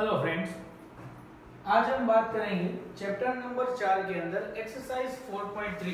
Hello friends, आज हम बात करेंगे चैप्टर नंबर 4 के अंदर एक्सरसाइज 4.3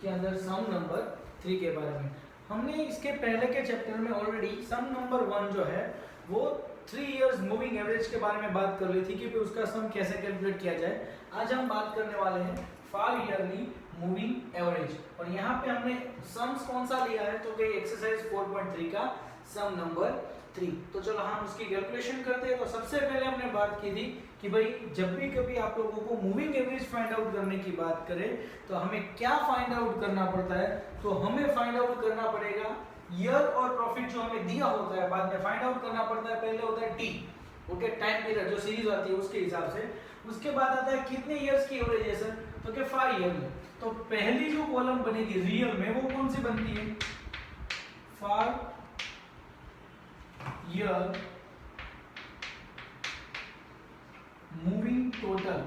के अंदर सम नंबर 3 के बारे में। हमने इसके पहले के चैप्टर में ऑलरेडी सम नंबर 1 जो है वो 3 इयर्स मूविंग एवरेज के बारे में बात कर ली थी कि उसका सम कैसे कैलकुलेट किया जाए। आज हम बात करने वाले हैं 5 ईयरली मूविंग एवरेज और यहाँ पे हमने सम्स कौन सा लिया है तो कि एक्सरसाइज 4.3 का सम नंबर 3। तो चलो हम उसकी कैलकुलेशन करते हैं। तो सबसे पहले हमने बात की थी कि भाई जब भी कभी आप लोगों को मूविंग एवरेज फाइंड आउट करने की बात करें तो हमें क्या फाइंड आउट करना पड़ता है। तो हमें फाइंड आउट करना पड़ेगा ईयर और प्रॉफिट जो हमें दिया होता है बाद में फाइंड आउट करना पड़ता है। पहले होता है टी, ओके, टाइम पीरियड जो सीरीज आती है उसके हिसाब से। उसके बाद आता है कितने इयर्स की एवरेज है सर, तो क्या 5 ईयर में। तो पहली जो कॉलम बनेगी रियल में वो कौन सी बनती है, 5 ईयर मूविंग टोटल।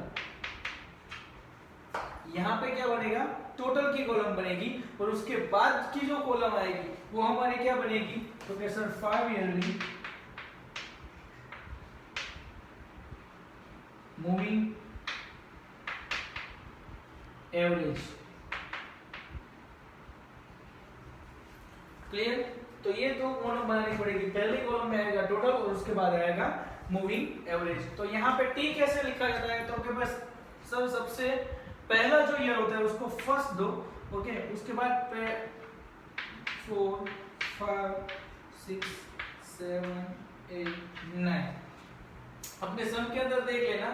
यहां पे क्या बनेगा, टोटल की कॉलम बनेगी और उसके बाद की जो कॉलम आएगी वो हमारी क्या बनेगी, तो क्या sir 5 yearly moving average. Clear. तो ये दो कॉलम बनानी पड़ेगी, पहले कॉलम में आएगा टोटल और उसके बाद आएगा मूविंग एवरेज। तो यहाँ पे टी कैसे लिखा जाता है, तो बस सर सबसे पहला जो ईयर होता है उसको फर्स्ट दो, ओके, उसके बाद 4 5 6 7 8 9। अपने सम के अंदर देख लेना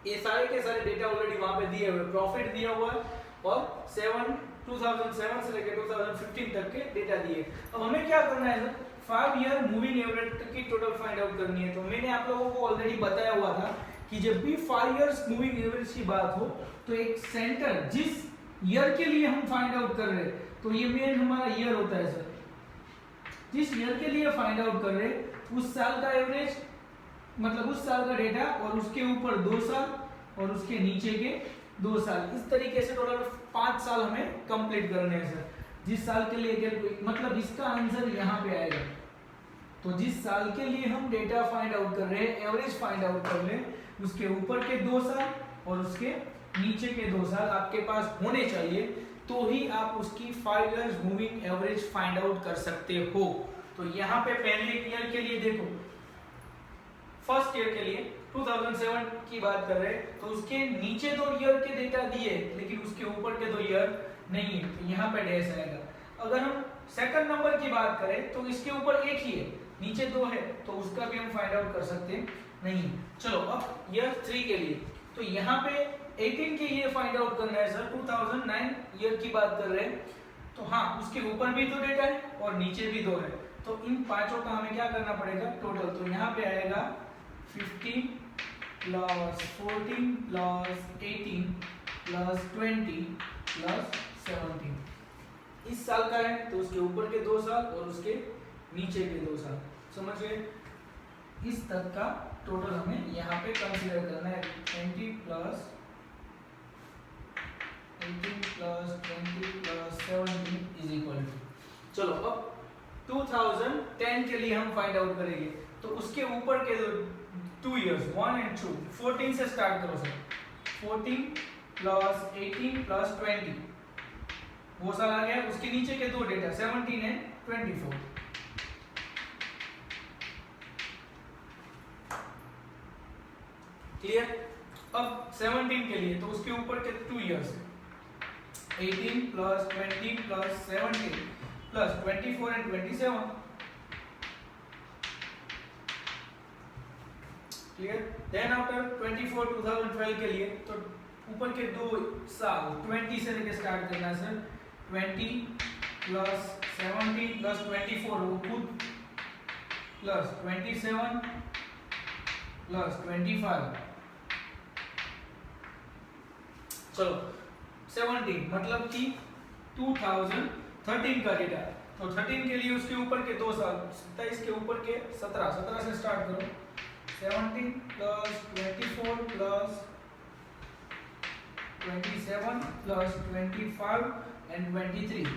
ये सारे के सारे डेटा ऑलरेडी वहां पे दिए हुए, प्रॉफिट दिया हुआ है और 2007 से लेकर 2015 तक के डेटा दिए। अब हमें क्या करना है सर, 5 ईयर मूविंग एवरेज की टोटल फाइंड आउट करनी है। तो मैंने आप लोगों को ऑलरेडी बताया हुआ था कि जब भी 5 इयर्स मूविंग एवरेज की बात हो तो एक सेंटर जिस ईयर के लिए हम फाइंड आउट कर रहे हैं, तो ये मेन हमारा ईयर होता है सर। जिस ईयर के लिए फाइंड आउट कर रहे हैं उस साल का एवरेज मतलब उस साल का डेटा और उसके ऊपर 2 साल और उसके नीचे के 2 साल, इस तरीके से टोटल 5 साल हमें कंप्लीट करने हैं सर। जिस साल के लिए मतलब इसका आंसर यहाँ पे आएगा। तो जिस साल के लिए हम डेटा फाइंड आउट कर रहे हैं, एवरेज फाइंड आउट कर रहे हैं, उसके ऊपर के 2 साल और उसके नीचे के 2 साल आपके पास होने चाहिए, तो ही आप उसकी 5 years moving average find out कर सकते हो। तो यहाँ पे पहले ईयर के लिए देखो, फर्स्ट ईयर के लिए 2007 की बात कर रहे हैं तो उसके नीचे 2 ईयर के डेटा दिए लेकिन उसके ऊपर के 2 ईयर नहीं है, तो यहाँ पे डैश आएगा। अगर हम सेकंड नंबर की बात करें तो इसके ऊपर एक ही है, नीचे 2 है, तो उसका भी हम फाइंड आउट कर सकते नहीं। चलो अब ईयर 3 के लिए, तो यहाँ पे 18 के लिए फाइंड आउट करना है सर। 2009 ईयर की बात कर रहे हैं तो हाँ, उसके ऊपर भी 2 डेटा है और नीचे भी 2 है, तो इन पांचों का हमें क्या करना पड़ेगा टोटल। तो यहाँ पे आएगा 15 प्लस 14 प्लस 18 प्लस 20 प्लस 17। इस साल का है तो उसके ऊपर के 2 साल और उसके नीचे के 2 साल, समझ गए। इस तक का टोटल हमें यहाँ पे कंसीडर करना है। 20 plus 18 plus 20 plus 17 is equal to, चलो अब 2010 के लिए हम फाइंड आउट करेंगे तो उसके ऊपर के 2 इयर्स 1 एंड 2, 14 से स्टार्ट करो सर। 14 प्लस 18 प्लस 20 वो साल आ गया, उसके नीचे के 2 डेटा 17 एंड 24। क्लियर। अब 17 के लिए तो उसके ऊपर के 2 years 18 plus 20 plus 17 plus 24 and 27। Clear. Then after 24 2012 के लिए तो ऊपर के 2 साल 20 से लेकर स्टार्ट करना है सर। 20 प्लस 17 प्लस 24 वो खुद प्लस 27 प्लस 25। चलो 17 मतलब कि 2013 का डेटा, तो 13 के लिए उसके ऊपर के 2 साल 27 के ऊपर के 17 से स्टार्ट करो। 17 प्लस 24 प्लस 27 प्लस 25 एंड 23।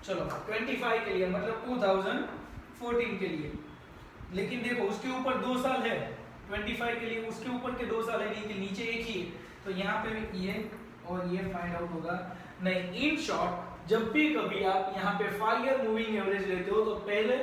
चलो 25 के लिए मतलब 2014 के लिए लेकिन देखो उसके ऊपर 2 साल है 25 के लिए, उसके ऊपर के 2 साल है नहीं, कि नीचे एक ही है, तो यहाँ पे भी ये और ये फाइंड आउट होगा नहीं। इन शॉर्ट जब भी कभी आप यहाँ पे 5 ईयर मूविंग एवरेज लेते हो तो पहले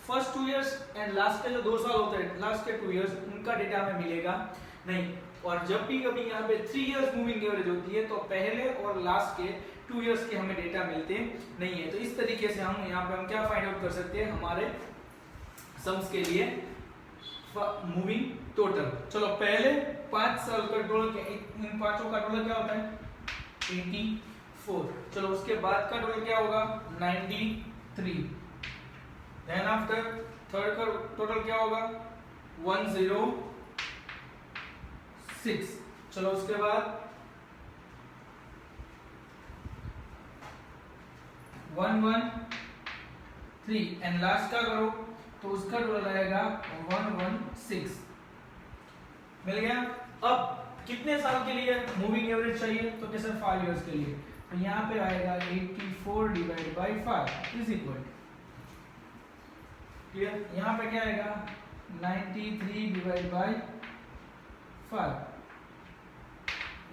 फर्स्ट 2 इयर्स एंड लास्ट के जो 2 साल होते हैं, लास्ट के 2 इयर्स, उनका डेटा हमें मिलेगा नहीं। और जब भी कभी यहाँ पे 3 इयर्स मूविंग एवरेज होती है तो पहले और लास्ट के 2 इयर्स के हमें डेटा मिलते नहीं है। तो इस तरीके से हम यहाँ पे हम क्या फाइंड आउट कर सकते हैं हमारे सम्स के लिए मूविंग टोटल। चलो पहले 5 साल का टोटल, इन पांचों का टोटल क्या होता है 84। चलो उसके बाद का टोटल क्या होगा 93। देन आफ्टर थर्ड का टोटल क्या होगा 106। चलो उसके बाद 113 एंड लास्ट का करो तो उसका टोटल आएगा 116। मिल गया। अब कितने साल के लिए मूविंग एवरेज चाहिए, तो कैसे 5 इयर्स के लिए, तो यहाँ पे आएगा 84 divide by 5 is equal, clear. यहाँ पे क्या आएगा 93 divide by 5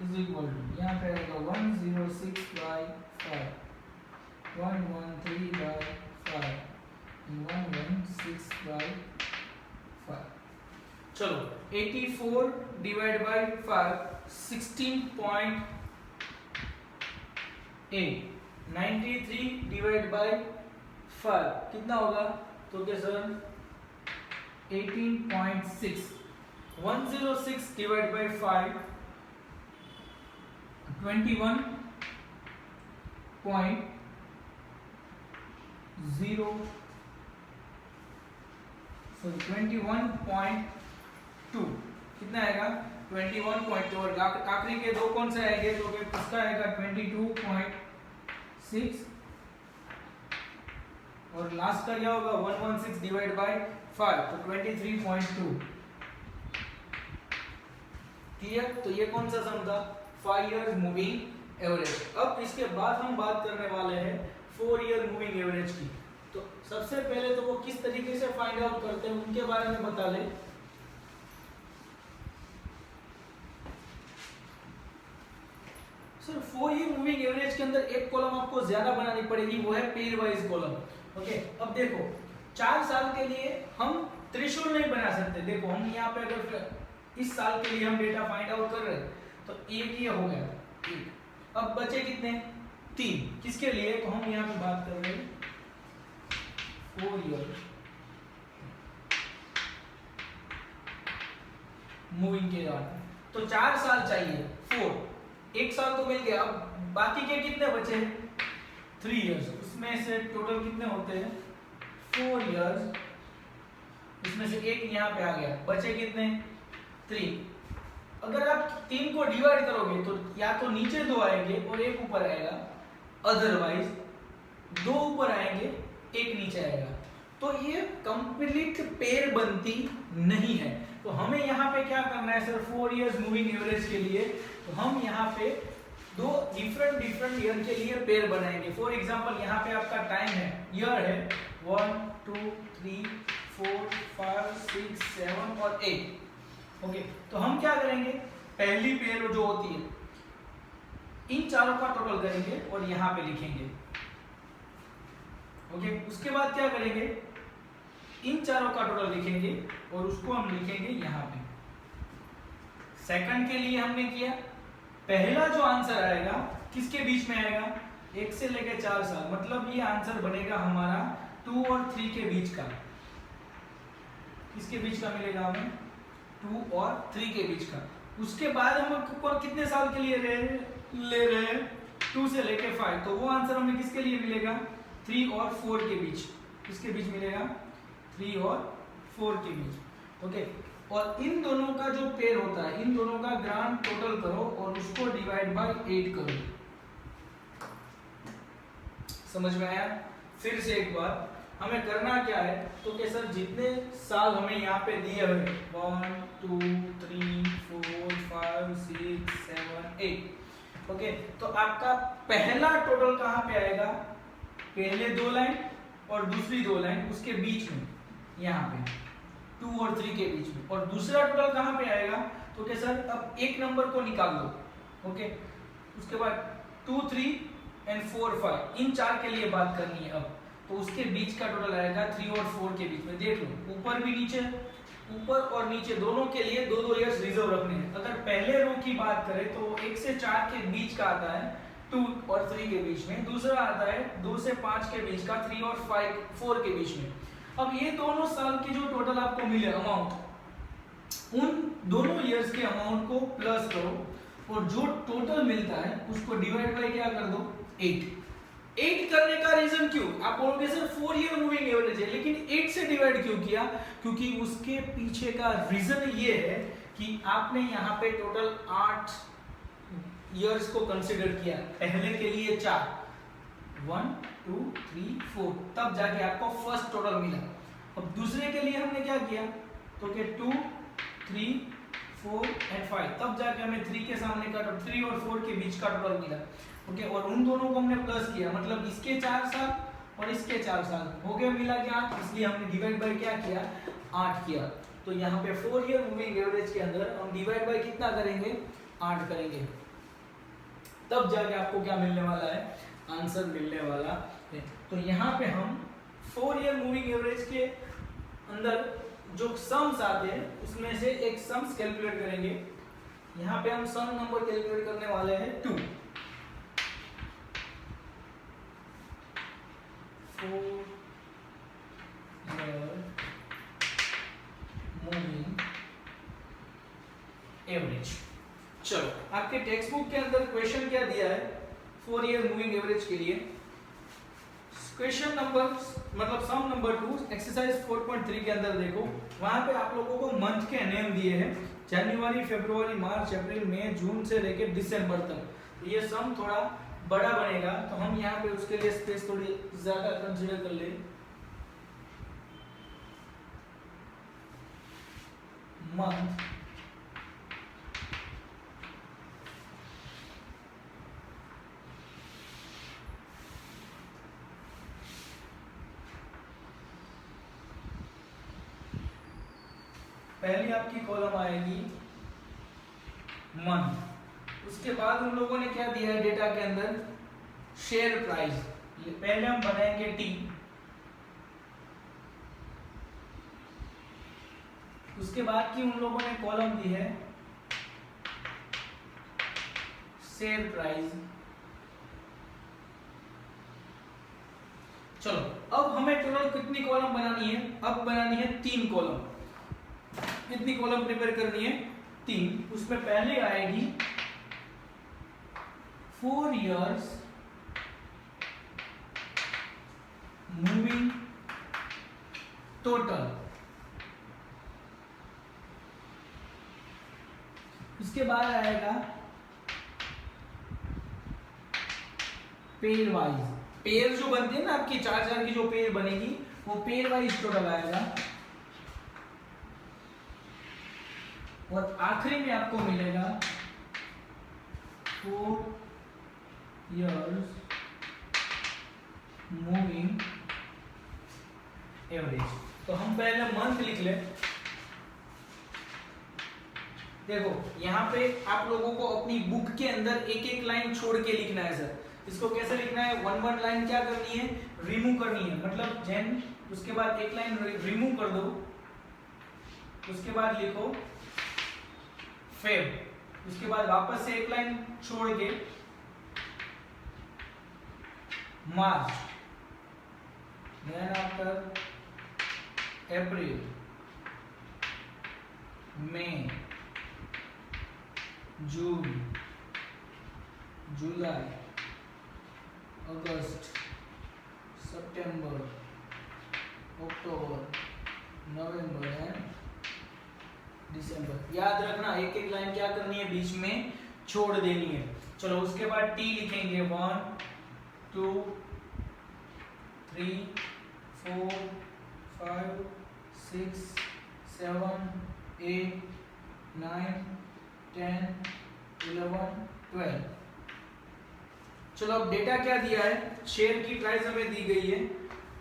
is equal to, यहाँ पे आएगा 106 बाय 5, 113 बाय 5, 116 बाय 5। चलो 84 डिवाइड बाय 5 16.8, 93 डिवाइड बाय 5 कितना होगा, तो क्या सर 18.6, 106 डिवाइड बाय 5 21.0, सॉरी 21.2 कितना आएगा 21.2, और आखिरी के दो कौन से आएंगे, तो इसका आएगा 22.6 और लास्ट का क्या होगा 116 डिवाइड बाय 5 तो 23.2, क्लियर। तो ये कौन सा सम था 5 इयर्स मूविंग एवरेज। अब इसके बाद हम बात करने वाले हैं 4 ईयर मूविंग एवरेज की। तो सबसे पहले तो वो किस तरीके से फाइंड आउट करते हैं उनके बारे में बता ले। सर 4 ईयर मूविंग एवरेज के अंदर एक कॉलम आपको ज्यादा बनानी पड़ेगी, वो है पेयर वाइज कॉलम। ओके, अब देखो 4 साल के लिए हम थ्रेशोल्ड नहीं बना सकते। देखो हम यहाँ पे अगर इस साल के लिए हम डेटा फाइंड आउट कर रहे हैं तो एक ये हो गया एक, अब बचे कितने 3, किसके लिए, तो हम यहाँ पे बात कर रहे हैं 4 ईयर मूविंग के बाद, तो 4 साल चाहिए 4, एक साल तो मिल गया। अब बाकी के कितने बचे 3 इयर्स, उसमें से टोटल कितने होते हैं 4 इयर्स, उसमें से एक यहाँ पे आ गया, बचे कितने 3। अगर आप 3 को डिवाइड करोगे तो या तो नीचे 2 आएंगे और एक ऊपर आएगा, अदरवाइज 2 ऊपर आएंगे एक नीचे आएगा, तो ये कंप्लीट पेयर बनती नहीं है। तो हमें यहाँ पे क्या करना है सर 4 इयर्स मूविंग एवरेज के लिए, तो हम यहाँ पे 2 डिफरेंट ईयर के लिए पेयर बनाएंगे। फॉर एग्जांपल यहाँ पे आपका टाइम है, ईयर है 1 2 3 4 5 6 7 और 8। ओके, तो हम क्या करेंगे, पहली पेयर जो होती है इन चारों का टोटल करेंगे और यहाँ पे लिखेंगे। ओके, उसके बाद क्या करेंगे, इन चारों का टोटल लिखेंगे और उसको हम लिखेंगे यहाँ पे। सेकंड के लिए हमने किया, पहला जो आंसर आएगा किसके बीच में आएगा, 1 से लेकर 4 साल, मतलब ये आंसर बनेगा हमारा 2 और 3 के बीच का। किसके बीच का मिलेगा हमें, 2 और 3 के बीच का। उसके बाद हम कितने साल के लिए ले रहे हैं 2 से लेके 5, तो वो आंसर हमें किसके लिए मिलेगा 3 और 4 के बीच। किसके बीच मिलेगा 3 और 4 के बीच। ओके, और इन दोनों का जो पेयर होता है, इन दोनों का ग्रांड टोटल करो और उसको डिवाइड बाय 8 करो। समझ में आया। फिर से एक बार हमें करना क्या है, तो कि सर जितने साल हमें यहाँ पे दिए हुए 1 2 3 4 5 6 7 8। ओके, तो आपका पहला टोटल कहाँ पे आएगा, पहले 2 लाइन और दूसरी 2 लाइन उसके बीच में यहाँ पे। 2 और 3 के बीच में। और दूसरा टोटल कहाँ पे आएगा, तो क्या सर अब एक नंबर को निकाल दो, ओके। उसके बाद 2, 3 एंड 4, 5 इन चार के लिए बात करनी है अब, तो उसके बीच का टोटल आएगा 3 और 4 के बीच में। देख लो ऊपर भी नीचे, ऊपर और नीचे दोनों के लिए 2-2 ईयर्स रिजर्व रखने हैं। अगर पहले रो की बात करें तो 1 से 4 के बीच का आता है 2 और 3 के बीच में, दूसरा आता है 2 से 5 के बीच का 3 और 4 के बीच में। अब ये दोनों साल की जो टोटल आपको मिले अमाउंट, उन दोनों ईयर्स के अमाउंट को प्लस करो और जो टोटल मिलता है उसको डिवाइड बाय क्या कर दो 8। 8 करने का रीजन क्यों, आप बोलोगे सर 4 ईयर मूविंग एवरेज है, लेकिन 8 से डिवाइड क्यों किया, क्योंकि उसके पीछे का रीजन ये है कि आपने यहाँ पे टोटल 8 ईयर्स को कंसीडर किया। पहले के लिए 4, 1 2 3 4, तब जाके आपको फर्स्ट टोटल मिला। अब दूसरे के लिए हमने क्या किया, तो कि 2 3 4 एंड 5, तब जाके हमें 3 के सामने का 3 और 4 के बीच का टोटल मिला, ओके। और उन दोनों को हमने प्लस किया, मतलब इसके 4 साल और इसके 4 साल हो गए मिला के 8, इसलिए हमने डिवाइड बाय क्या किया 8 किया। तो यहाँ पे 4 ईयर मूविंग एवरेज के अंदर हम डिवाइड बाय कितना करेंगे 8 करेंगे, तब जाके आपको क्या मिलने वाला है, आंसर मिलने वाला है। तो यहाँ पे हम 4 ईयर मूविंग एवरेज के अंदर जो सम्स आते हैं उसमें से एक सम्स कैलकुलेट करेंगे। यहाँ पे हम सम नंबर कैलकुलेट करने वाले हैं 2। 4 ईयर मूविंग एवरेज। चलो आपके टेक्स्ट बुक के अंदर क्वेश्चन क्या दिया है 4 ईयर मूविंग एवरेज के लिए। क्वेश्चन नंबर मतलब सम नंबर 2 एक्सरसाइज 4.3 के अंदर देखो, वहां पे आप लोगों को मंथ के नेम दिए हैं, जनवरी, फरवरी, मार्च, अप्रैल, मई, जून से लेकर दिसंबर तक। तो ये सम थोड़ा बड़ा बनेगा, तो हम यहाँ पे उसके लिए स्पेस थोड़ी ज्यादा कंसीडर कर ले। मंथ पहली आपकी कॉलम आएगी मंथ। उसके बाद उन लोगों ने क्या दिया है डेटा के अंदर, शेयर प्राइस। पहले हम बनाएंगे टी, उसके बाद की उन लोगों ने कॉलम दी है शेयर प्राइस। चलो अब हमें टोटल कितनी कॉलम बनानी है, अब बनानी है 3 कॉलम। कितनी कॉलम प्रिपेयर करनी है 3। उसमें पहले आएगी 4 इयर्स मूविंग टोटल। उसके बाद आएगा पेयर वाइज। पेयर जो बनती है ना आपकी 4 की जो पेयर बनेगी वो पेयर वाइज टोटल आएगा। और आखिरी में आपको मिलेगा 4 इयर्स मूविंग एवरेज। तो हम पहले मंथ लिख ले। देखो यहाँ पे आप लोगों को अपनी बुक के अंदर एक एक लाइन छोड़ के लिखना है सर। इसको कैसे लिखना है, 1 लाइन क्या करनी है, रिमूव करनी है। मतलब जैन उसके बाद एक लाइन रिमूव कर दो, उसके बाद लिखो फेब, उसके बाद वापस से एक लाइन छोड़ के March, then after April, May, June, July, August, September, October, November and December. याद रखना एक एक लाइन क्या करनी है बीच में छोड़ देनी है। चलो उसके बाद टी लिखेंगे 1 2 3 4 5 6 7 8 9 10 11 12। चलो अब डेटा क्या दिया है, शेयर की प्राइस हमें दी गई है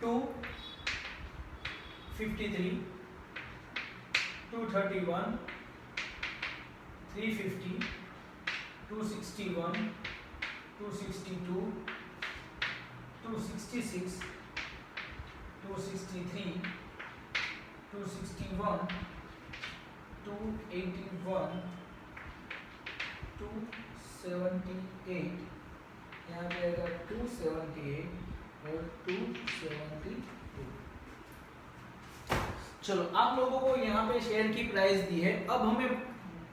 253, 231, 350, 261, 262, 266, 263, 261, 281, 278, यहाँ पे आएगा 278 और 272। चलो आप लोगों को यहाँ पे शेयर की प्राइस दी है। अब हमें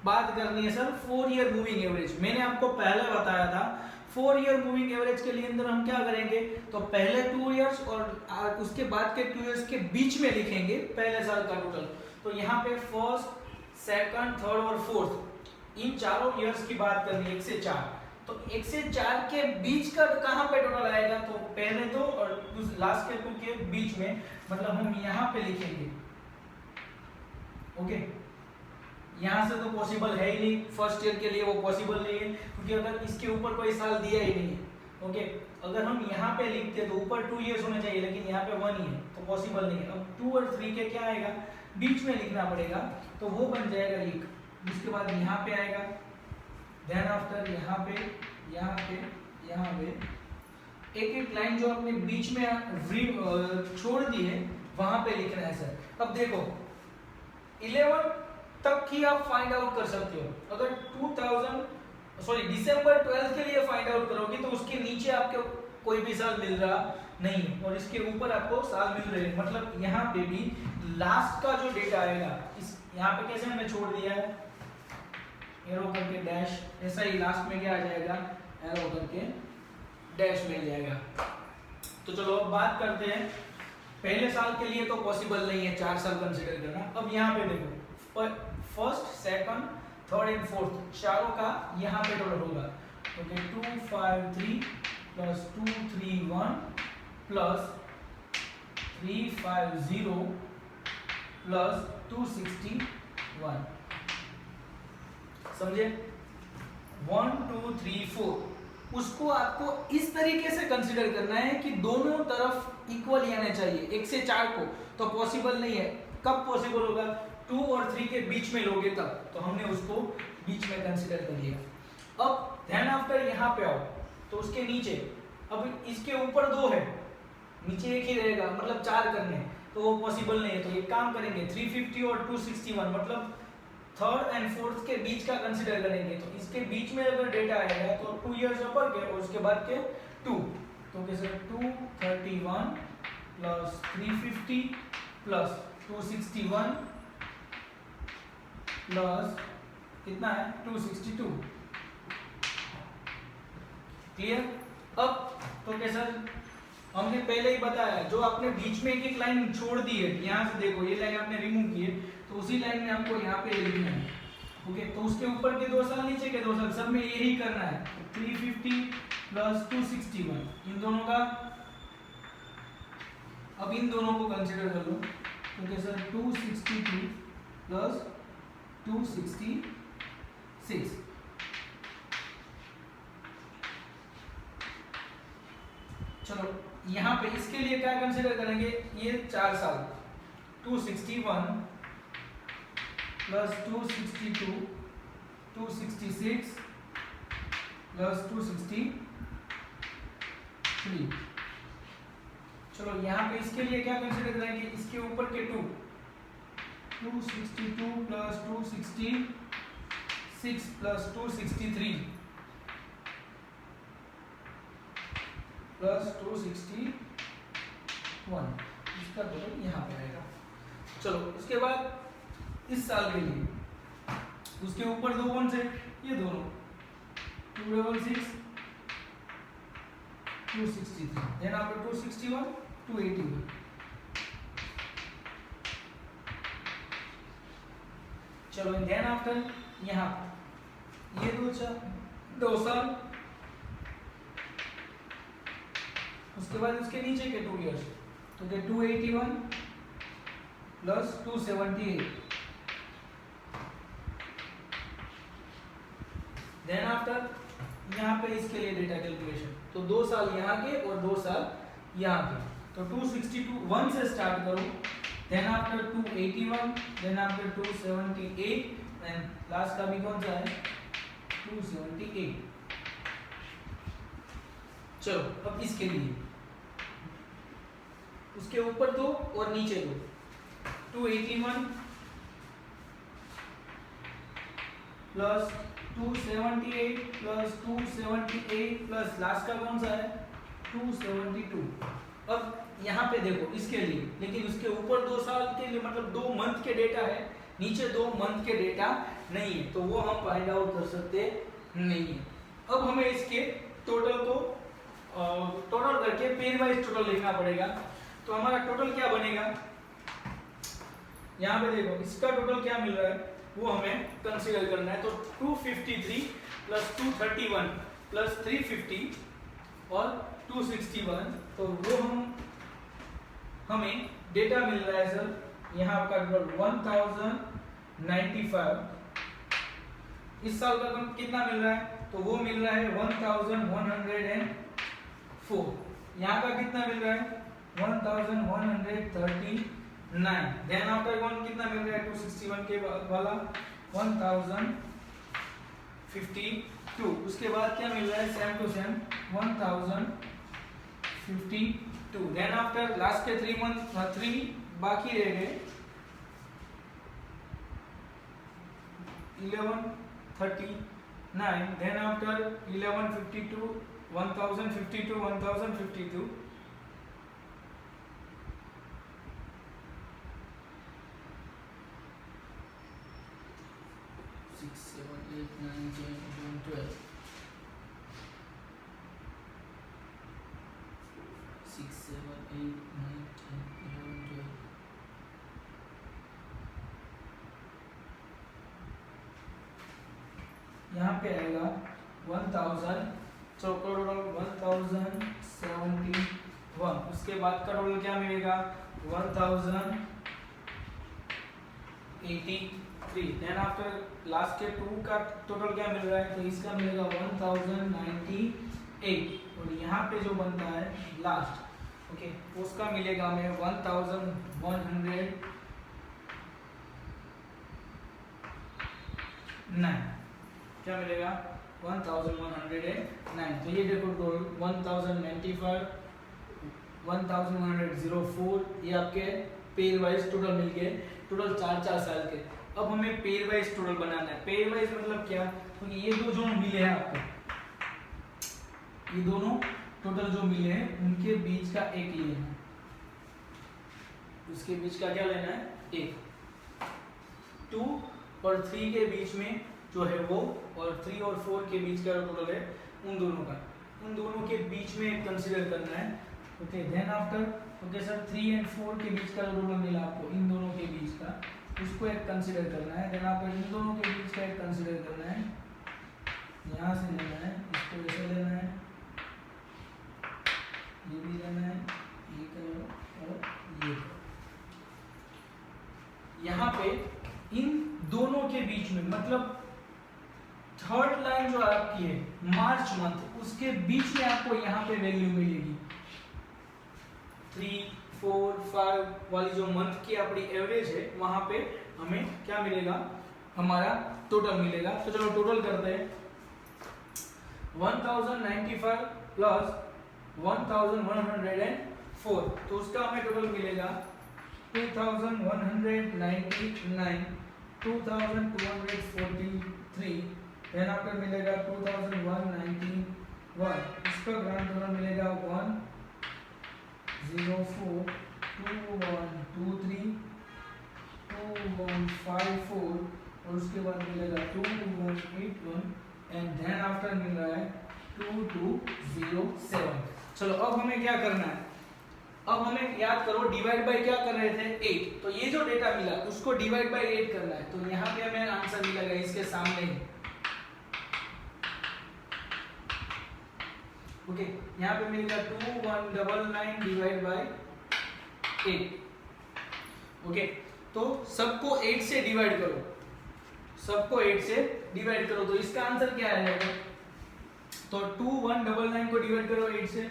बात करनी है सर 4 ईयर मूविंग एवरेज। मैंने आपको पहले बताया था 4 ईयर मूविंग एवरेज के लिए अंदर हम क्या करेंगे, तो पहले 2 इयर्स और उसके बाद के 2 इयर्स के बीच में लिखेंगे पहले साल का टोटल। तो यहाँ पे फर्स्ट, सेकंड, थर्ड और फोर्थ इन चारों इयर्स की बात करनी है 1 से 4। तो 1 से 4 के बीच का कहाँ पे टोटल आएगा, तो पहले 2 और लास्ट के 2 के बीच में, मतलब हम यहाँ पे लिखेंगे। ओके, यहाँ से तो पॉसिबल है ही नहीं, फर्स्ट ईयर के लिए वो पॉसिबल नहीं है क्योंकि अगर इसके ऊपर कोई साल दिया ही नहीं है। ओके, अगर हम यहाँ पे लिखते तो ऊपर 2 इयर्स होने चाहिए, लेकिन यहाँ पे 1 ही है तो पॉसिबल नहीं है। अब 2 और 3 के क्या आएगा, बीच में लिखना पड़ेगा, तो वो बन जाएगा एक। उसके बाद यहाँ पे आएगा, देन आफ्टर यहाँ पे, यहाँ पे, यहाँ पे एक एक लाइन जो आपने बीच में छोड़ दी है वहां पे लिखना है सर। अब देखो 11 तक ही आप फाइंड आउट कर सकते हो। अगर दिसंबर 12 के लिए फाइंड आउट करोगे तो उसके नीचे आपको कोई भी साल मिल रहा नहीं है और इसके ऊपर आपको साल मिल रहे हैं। मतलब यहाँ पे भी लास्ट का जो डेटा आएगा, इस यहाँ पे कैसे हमने छोड़ दिया है एरो करके डैश, ऐसा ही लास्ट में क्या आ जाएगा, एरो करके डैश मिल जाएगा। तो चलो अब बात करते हैं पहले साल के लिए तो पॉसिबल नहीं है 4 साल कंसीडर करना। अब यहाँ पे देखो first, second, third and fourth चारों का यहाँ पे टोटल होगा। ओके, 253 प्लस 231 प्लस 350 प्लस 261, समझे? 1 2 3 4 उसको आपको इस तरीके से कंसीडर करना है कि दोनों तरफ इक्वल आने चाहिए। 1 से 4 को तो पॉसिबल नहीं है। कब पॉसिबल होगा, 2 और 3 के बीच में लोगे तब, तो हमने उसको बीच में कंसीडर कर लिया। अब ध्यान आफ्टर यहाँ पे आओ तो उसके नीचे, अब इसके ऊपर 2 है, नीचे 1 ही रहेगा, मतलब 4 करने, तो वो पॉसिबल नहीं है। तो एक काम करेंगे 350 और 261, मतलब थर्ड एंड फोर्थ के बीच का कंसीडर करेंगे। तो इसके बीच में अगर डेटा आएगा तो 2 इयर्स ऊपर के और उसके बाद के 2, तो कैसे 231 प्लस 350 प्लस 261 प्लस कितना है 262, क्लियर? अब तो कैसा, हमने पहले ही बताया जो आपने बीच में एक लाइन छोड़ दी है, यहाँ से देखो ये लाइन आपने रिमूव की है, तो उसी लाइन में आपको यहाँ पे लिखना है। ओके, तो उसके ऊपर के 2 साल, नीचे के 2 साल, सब में यही करना है। 350 प्लस 261 इन दोनों का, अब इन दोनों को कंसीडर कर लो। तो कैसा 262 प्लस 266, चलो यहाँ पे इसके लिए क्या कंसीडर करेंगे, ये 4 साल 261 प्लस 262 266 प्लस 263। चलो यहाँ पे इसके लिए क्या कंसीडर करेंगे, इसके ऊपर के 262 प्लस 266 प्लस 263 प्लस 261, इसका टोटल यहाँ पे आएगा। चलो उसके बाद इस साल के लिए उसके ऊपर 2 कौन से, ये दोनों 266 263, देन आफ्टर 261 281। चलो देन आफ्टर यहाँ ये 2 साल, उसके बाद उसके नीचे के 2 इयर्स, तो 281 प्लस 278, देन आफ्टर यहाँ पे इसके लिए डेटा कैलकुलेशन, तो 2 साल यहाँ के और 2 साल यहाँ के, तो 262 1 से स्टार्ट करो then after 281, then after 278 and last का भी कौन सा है 278। चलो अब इसके लिए उसके ऊपर दो और नीचे दो, 281 प्लस 278 प्लस 278 प्लस लास्ट का कौन सा है 272। अब यहाँ पे देखो इसके लिए, लेकिन उसके ऊपर 2 साल के लिए मतलब 2 मंथ के डेटा है, नीचे 2 मंथ के डेटा नहीं है, तो वो हम फाइंड आउट कर सकते नहीं है। अब हमें इसके टोटल को टोटल करके पेयर वाइज टोटल लिखना पड़ेगा। तो हमारा टोटल क्या बनेगा, यहाँ पे देखो इसका टोटल क्या मिल रहा है वो हमें कंसीडर करना है। तो 253 प्लस 231 प्लस 350 और 261, तो वो हमें डेटा मिल रहा है सर यहाँ आपका टोटल 1095। इस साल का कितना मिल रहा है, तो वो मिल रहा है 1104। यहाँ का कितना मिल रहा है 1139। देन आफ्टर वन कितना मिल रहा है 261 के वाला 1052। उसके बाद क्या मिल रहा है same to same 1052। Then after last के 3 मंथ 3 बाकी रह गए 1139। देन आफ्टर 1152 1052 6 7 8 9 10 11 12 6 7 8 9 10 11 12 यहाँ पे आएगा 1000, तो टोटल 1071। उसके बाद का टोटल क्या मिलेगा 1083। देन आफ्टर लास्ट के 2 का टोटल क्या मिल रहा है, तो इसका मिलेगा 1098। और यहाँ पे जो बनता है लास्ट ओके उसका मिलेगा हमें 1109। क्या मिलेगा 1109। तो ये देखो टोटल 1095 1104 ये आपके पेयर वाइज टोटल मिल गए, टोटल 4 साल के। अब हमें पेयर वाइज टोटल बनाना है। पेयर वाइज मतलब क्या, क्योंकि ये दो जो मिले हैं आपको, ये दोनों टोटल जो मिले हैं उनके बीच का एक लेना है, उसके बीच का क्या लेना है एक। 2 और 3 के बीच में जो है वो, और 3 और 4 के बीच का टोटल है उन दोनों के बीच में कंसीडर करना है। Okay then after okay sir 3 और 4 के बीच का टोटल मिला आपको, इन दोनों के बीच का उसको एक कंसीडर करना है। देन आपको इन दोनों के बीच का एक कंसीडर करना है, यहाँ से लेना है, इसको ऐसे लेना है, ये भी लेना है, ये करो और ये करो। यहाँ पे इन दोनों के बीच में मतलब थर्ड लाइन जो आपकी है मार्च मंथ, उसके बीच में आपको यहाँ पे वैल्यू मिलेगी। 3, 4, 5 वाली जो मंथ की अपनी एवरेज है वहां पे हमें क्या मिलेगा, हमारा टोटल मिलेगा। तो चलो टोटल करते हैं। 1095 प्लस 1104, तो उसका हमें टोटल मिलेगा 2199, 2243। देन आपको मिलेगा 2191। इसका ग्रांड टोटल मिलेगा 104 2123 2154 और उसके बाद मिलेगा 2181 एंड देन आफ्टर मिल रहा है 2207। चलो अब हमें क्या करना है, अब हमें याद करो डिवाइड बाय क्या कर रहे थे 8, तो ये जो डेटा मिला उसको डिवाइड बाय 8 करना है। तो यहाँ पे हमें आंसर मिलेगा इसके सामने ही। ओके यहाँ पे मिलेगा 2199 डिवाइड बाय 8। ओके तो सबको 8 से डिवाइड करो, सबको 8 से डिवाइड करो, तो इसका आंसर क्या आएगा। तो 2199 को डिवाइड करो 8 से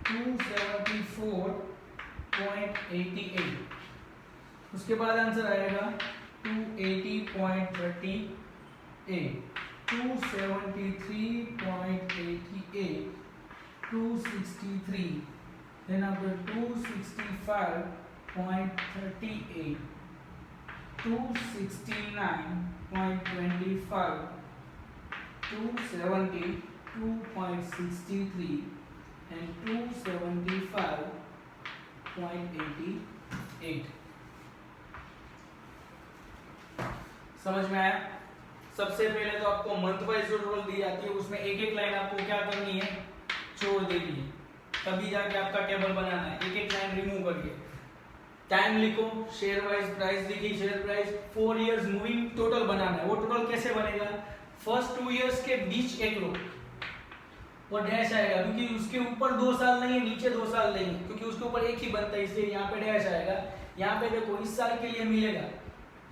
274.88। उसके बाद आंसर आएगा 280.38, 273.88, 263, then after 265.38, 269.25, 272.63 and 275.88। समझ में आया? सबसे पहले तो आपको मंथ वाइज जो टोटल दी जाती है उसमें एक एक लाइन आपको क्या करनी है, छोड़ देनी है, तभी जाके आपका टेबल बनाना है। एक एक लाइन रिमूव करके टाइम लिखो, शेयर वाइज प्राइस लिखी, share price 4 years moving total बनाना है। वो टोटल कैसे बनेगा, फर्स्ट 2 इयर्स के बीच एक रो और डैश आएगा, क्योंकि उसके ऊपर 2 साल नहीं है, नीचे 2 साल नहीं है, क्योंकि उसके ऊपर एक ही बनता है, इसलिए यहाँ पे डैश आएगा। यहाँ पे देखो इस साल के लिए मिलेगा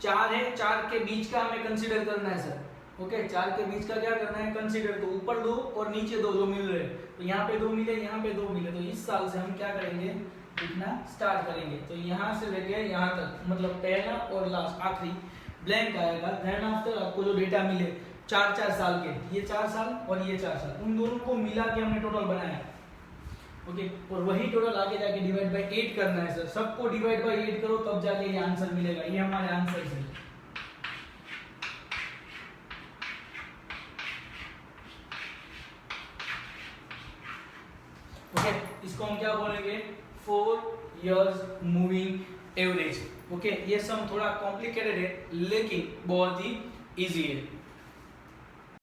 4 है, 4 के बीच का हमें कंसीडर करना है सर। ओके, 4 के बीच का क्या करना है, कंसीडर। तो ऊपर 2 और नीचे 2 जो मिल रहे हैं, तो यहाँ पे 2 मिले, यहाँ पे 2 मिले, तो इस साल से हम क्या करेंगे, लिखना स्टार्ट करेंगे। तो यहाँ से लेके यहाँ तक, मतलब पहला और लास्ट आखिरी ब्लैंक आएगा। देन आफ्टर आपको जो डेटा मिले 4-4 साल के, ये 4 साल और ये 4 साल, उन दोनों को मिला के हमने टोटल बनाया। ओके, और वही टोटल आगे जाके डिवाइड बाय 8 करना है सर। सबको डिवाइड बाय 8 करो तब जाके ये आंसर मिलेगा। ये हमारे आंसर है। ओके, इसको हम क्या बोलेंगे, 4 इयर्स मूविंग एवरेज। ओके, ये सम थोड़ा कॉम्प्लिकेटेड है लेकिन बहुत ही इजी है।